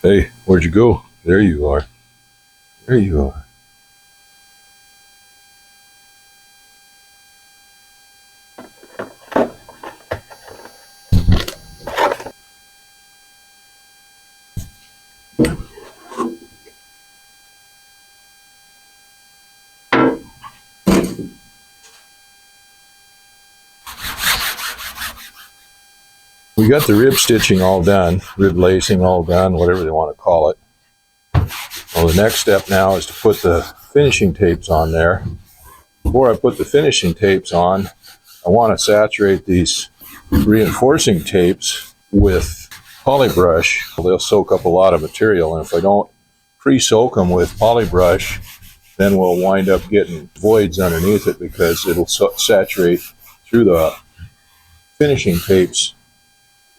Hey, where'd you go? There you are. There you are. We got the rib stitching all done, rib lacing all done, whatever they want to call it. Well, the next step now is to put the finishing tapes on there. Before I put the finishing tapes on, I want to saturate these reinforcing tapes with polybrush. They'll soak up a lot of material, and if I don't pre-soak them with polybrush, then we'll wind up getting voids underneath it because it'll saturate through the finishing tapes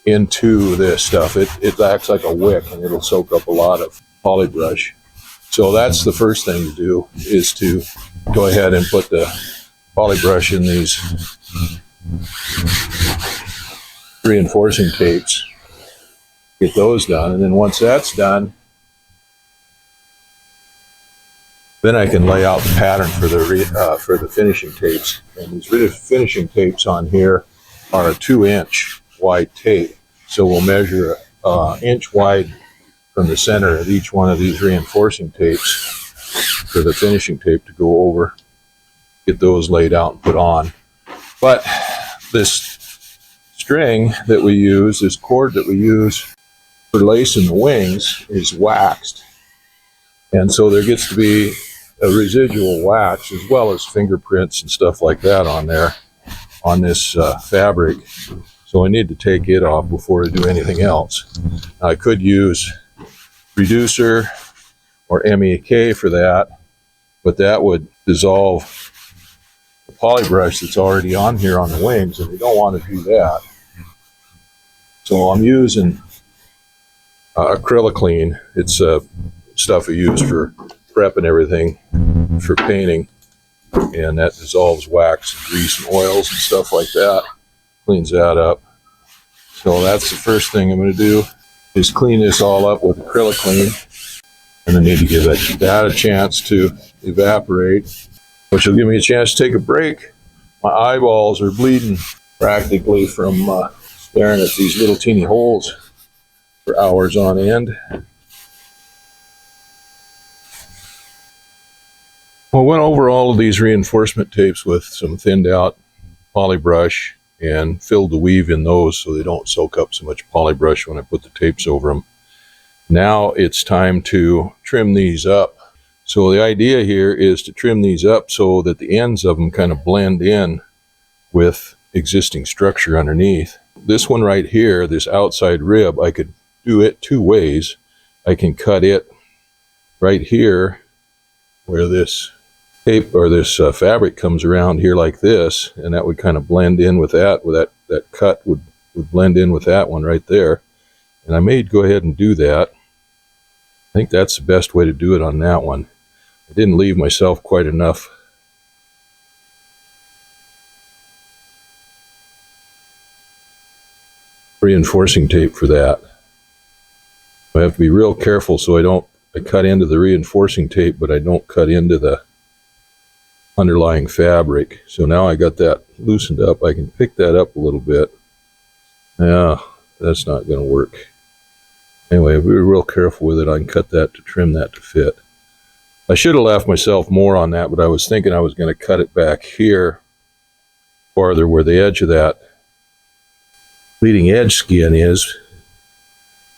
into this stuff. It acts like a wick, and it'll soak up a lot of polybrush. So that's the first thing to do, is to go ahead and put the polybrush in these reinforcing tapes, get those done, and then once that's done, then I can lay out the pattern for the finishing tapes. And these finishing tapes on here are a 2-inch wide tape, so we'll measure an inch wide from the center of each one of these reinforcing tapes for the finishing tape to go over, get those laid out and put on. But this string that we use, this cord that we use for lacing the wings, is waxed, and so there gets to be a residual wax as well as fingerprints and stuff like that on there, on this fabric. So I need to take it off before I do anything else. I could use reducer or MEK for that, but that would dissolve the polybrush that's already on here on the wings, and we don't want to do that. So I'm using acryliclean. It's stuff we use for prep and everything for painting, and that dissolves wax and grease and oils and stuff like that, cleans that up. So that's the first thing I'm going to do, is clean this all up with acryliclean, and I need to give that a chance to evaporate, which will give me a chance to take a break. My eyeballs are bleeding practically from staring at these little teeny holes for hours on end. Well, I went over all of these reinforcement tapes with some thinned out polybrush and filled the weave in those so they don't soak up so much polybrush when I put the tapes over them. Now it's time to trim these up. So the idea here is to trim these up so that the ends of them kind of blend in with existing structure underneath. This one right here, this outside rib, I could do it two ways. I can cut it right here where this tape or this fabric comes around here like this, and that would kind of blend in with that, that cut would blend in with that one right there. And I may go ahead and do that. I think that's the best way to do it on that one. I didn't leave myself quite enough reinforcing tape for that. I have to be real careful so I cut into the reinforcing tape, but I don't cut into the underlying fabric. So now I got that loosened up. I can pick that up a little bit. Yeah, that's not going to work. Anyway, if we were real careful with it, I can cut that to trim that to fit. I should have left myself more on that, but I was thinking I was going to cut it back here farther where the edge of that leading edge skin is.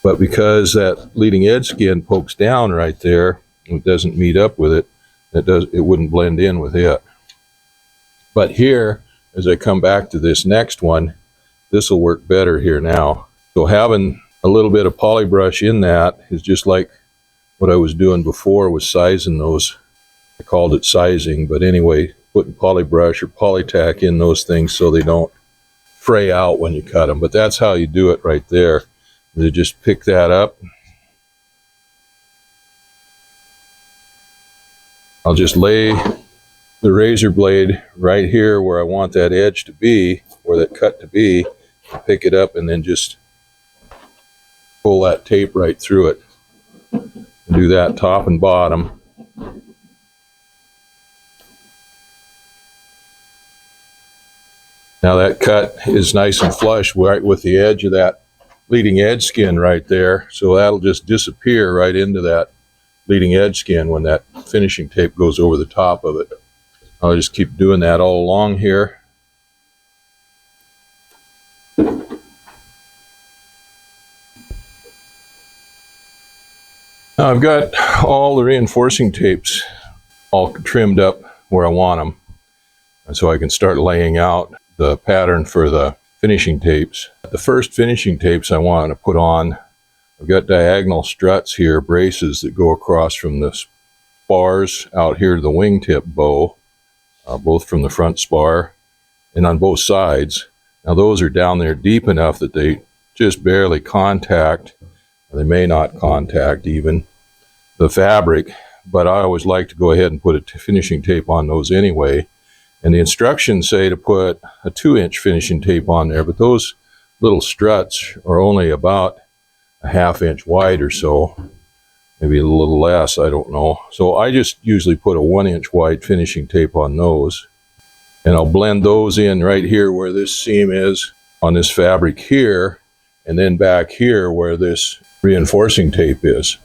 But because that leading edge skin pokes down right there, it doesn't meet up with it, it wouldn't blend in with it. But here, as I come back to this next one, this will work better here now. So having a little bit of polybrush in that is just like what I was doing before with sizing those. I called it sizing, but anyway, putting polybrush or polytack in those things so they don't fray out when you cut them. But that's how you do it right there. You just pick that up. I'll just lay the razor blade right here where I want that edge to be, or that cut to be, pick it up and then just pull that tape right through it. Do that top and bottom. Now that cut is nice and flush right with the edge of that leading edge skin right there. So that'll just disappear right into that leading edge skin when that finishing tape goes over the top of it. I'll just keep doing that all along here. Now I've got all the reinforcing tapes all trimmed up where I want them. And so I can start laying out the pattern for the finishing tapes. The first finishing tapes I want to put on, I've got diagonal struts here, braces that go across from the spars out here to the wingtip bow, both from the front spar and on both sides. Now those are down there deep enough that they just barely contact, or they may not contact even, the fabric, but I always like to go ahead and put a finishing tape on those anyway. And the instructions say to put a 2-inch finishing tape on there, but those little struts are only about a 1/2 inch wide or so, maybe a little less, I don't know. So I just usually put a 1-inch wide finishing tape on those. And I'll blend those in right here where this seam is on this fabric here, and then back here where this reinforcing tape is.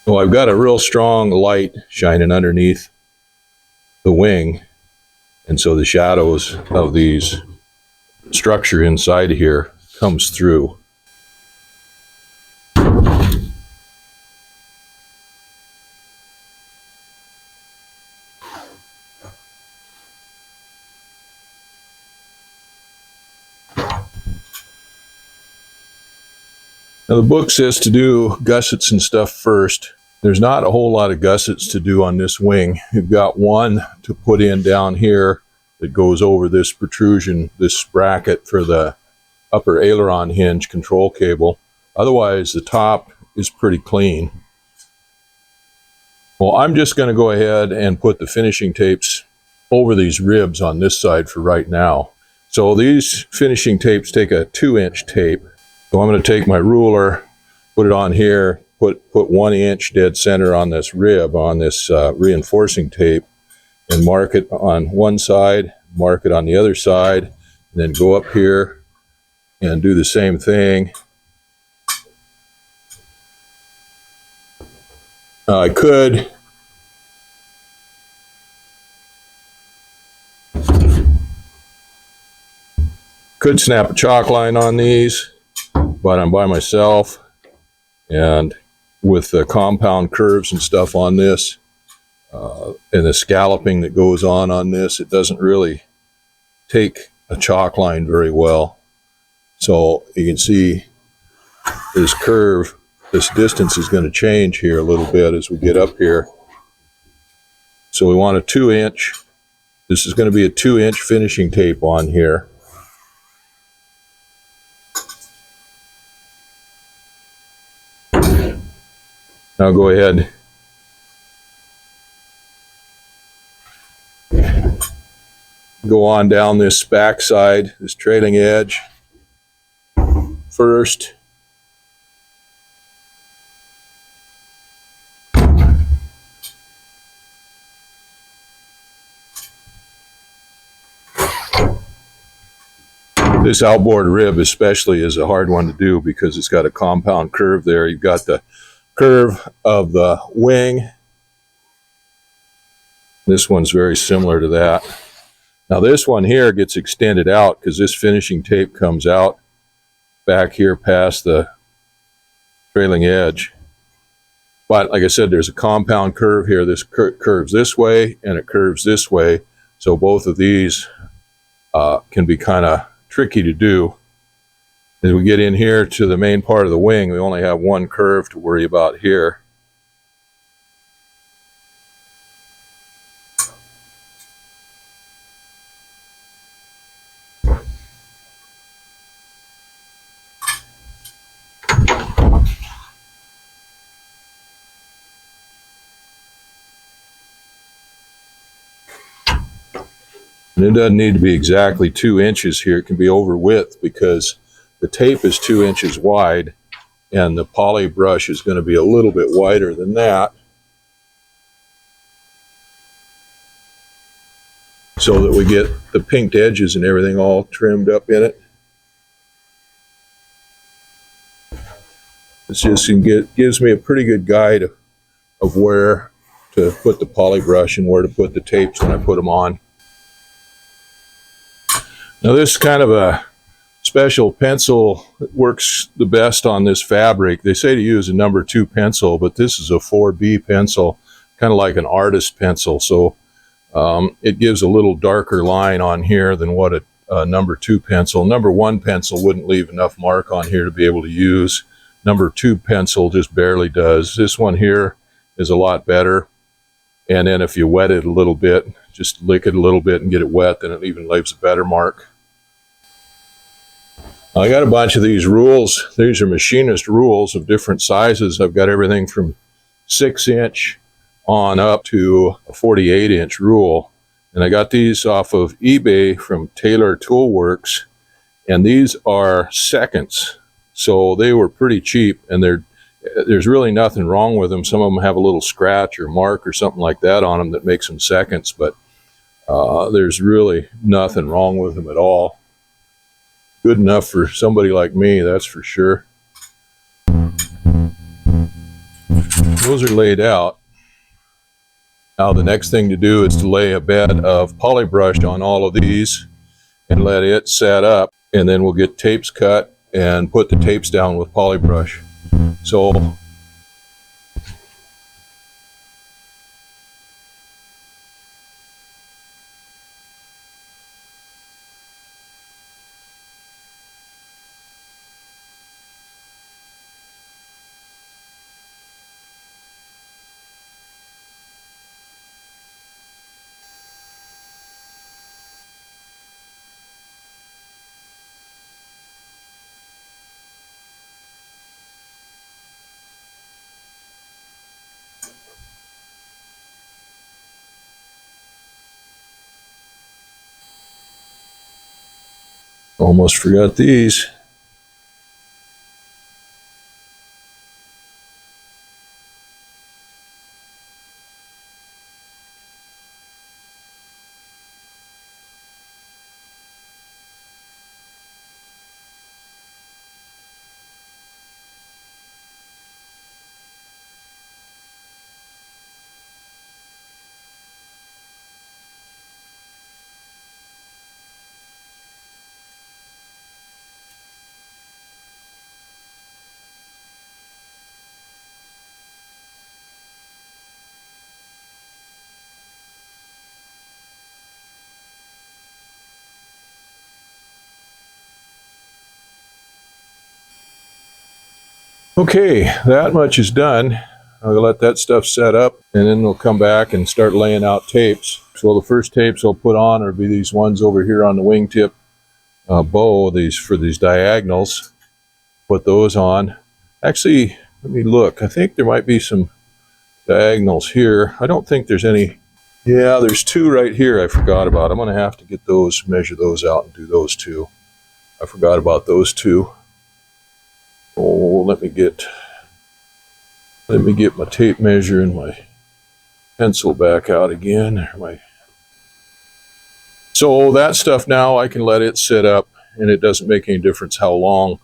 So I've got a real strong light shining underneath the wing, and so the shadows of these structure inside here comes through. Now the book says to do gussets and stuff first. There's not a whole lot of gussets to do on this wing. You've got one to put in down here that goes over this protrusion, this bracket for the upper aileron hinge control cable. Otherwise, the top is pretty clean. Well, I'm just going to go ahead and put the finishing tapes over these ribs on this side for right now. So these finishing tapes take a 2-inch tape. So I'm going to take my ruler, put it on here, put 1 inch dead center on this rib, on this reinforcing tape, and mark it on one side, mark it on the other side, and then go up here and do the same thing. I could snap a chalk line on these, but I'm by myself, and with the compound curves and stuff on this, and the scalloping that goes on this, it doesn't really take a chalk line very well. So you can see this curve, this distance is going to change here a little bit as we get up here. So we want a 2-inch. This is going to be a 2-inch finishing tape on here. Now go ahead. Go on down this back side, this trailing edge first. This outboard rib especially is a hard one to do because it's got a compound curve there. You've got the curve of the wing. This one's very similar to that. Now this one here gets extended out because this finishing tape comes out back here past the trailing edge. But like I said, there's a compound curve here. This curves this way and it curves this way. So both of these can be kind of tricky to do. As we get in here to the main part of the wing, we only have one curve to worry about here. And it doesn't need to be exactly 2 inches here. It can be over width because the tape is 2 inches wide, and the poly brush is going to be a little bit wider than that, so that we get the pinked edges and everything all trimmed up in it. It's just gives me a pretty good guide of where to put the poly brush and where to put the tapes when I put them on. Now this is kind of a special pencil that works the best on this fabric. They say to use a number 2 pencil, but this is a 4B pencil, kind of like an artist pencil. So it gives a little darker line on here than what a number 2 pencil. Number 1 pencil wouldn't leave enough mark on here to be able to use. Number 2 pencil just barely does. This one here is a lot better. And then if you wet it a little bit, just lick it a little bit and get it wet, then it even leaves a better mark. I got a bunch of these rules. These are machinist rules of different sizes. I've got everything from 6-inch on up to a 48-inch rule. And I got these off of eBay from Taylor Tool Works. And these are seconds. So they were pretty cheap, and there's really nothing wrong with them. Some of them have a little scratch or mark or something like that on them that makes them seconds, but there's really nothing wrong with them at all. Good enough for somebody like me, that's for sure. Those are laid out. Now the next thing to do is to lay a bed of polybrush on all of these and let it set up, and then we'll get tapes cut and put the tapes down with polybrush. So almost forgot these. Okay, that much is done. I'll let that stuff set up, and then we'll come back and start laying out tapes. So the first tapes I'll put on will be these ones over here on the wingtip bow, these for these diagonals. Put those on. Actually, let me look. I think there might be some diagonals here. I don't think there's any. Yeah, there's 2 right here I forgot about. I'm going to have to get those, measure those out and do those 2. I forgot about those 2. Oh, let me get my tape measure and my pencil back out again. So that stuff now I can let it sit up, and it doesn't make any difference how long,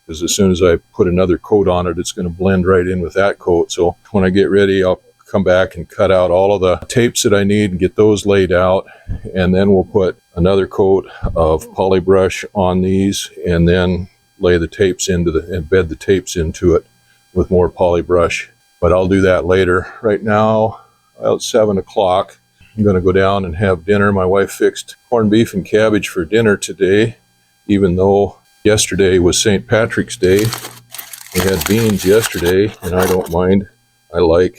because as soon as I put another coat on it, it's going to blend right in with that coat. So when I get ready, I'll come back and cut out all of the tapes that I need and get those laid out, and then we'll put another coat of polybrush on these, and then lay the tapes and bed the tapes into it with more polybrush. But I'll do that later. Right now, it's 7 o'clock. I'm going to go down and have dinner. My wife fixed corned beef and cabbage for dinner today, even though yesterday was St. Patrick's Day. We had beans yesterday, and I don't mind. I like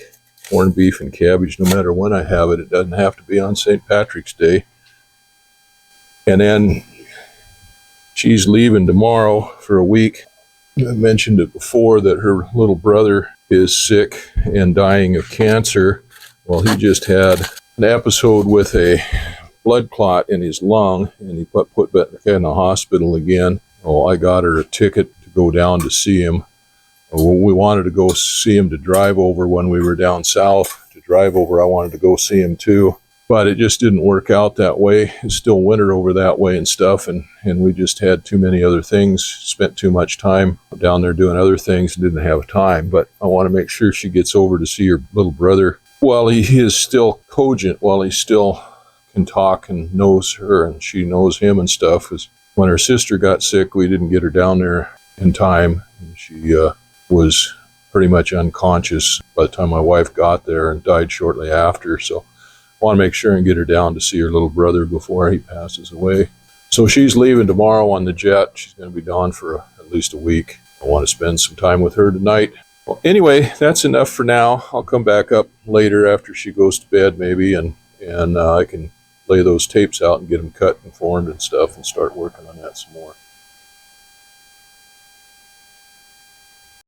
corned beef and cabbage no matter when I have it. It doesn't have to be on St. Patrick's Day. And then she's leaving tomorrow for a week. I mentioned it before that her little brother is sick and dying of cancer. Well, he just had an episode with a blood clot in his lung, and he put back in the hospital again. Oh, I got her a ticket to go down to see him. We wanted to go see him to drive over when we were down south. To drive over, I wanted to go see him too. But it just didn't work out that way. It's still winter over that way and stuff, and we just had too many other things, spent too much time down there doing other things and didn't have time. But I want to make sure she gets over to see her little brother while he is still cogent, while he still can talk and knows her and she knows him and stuff. Because when her sister got sick, we didn't get her down there in time. And she was pretty much unconscious by the time my wife got there and died shortly after. So I want to make sure and get her down to see her little brother before he passes away. So she's leaving tomorrow on the jet. She's going to be gone for at least a week. I want to spend some time with her tonight. Well, anyway, that's enough for now. I'll come back up later after she goes to bed maybe, and I can lay those tapes out and get them cut and formed and stuff and start working on that some more.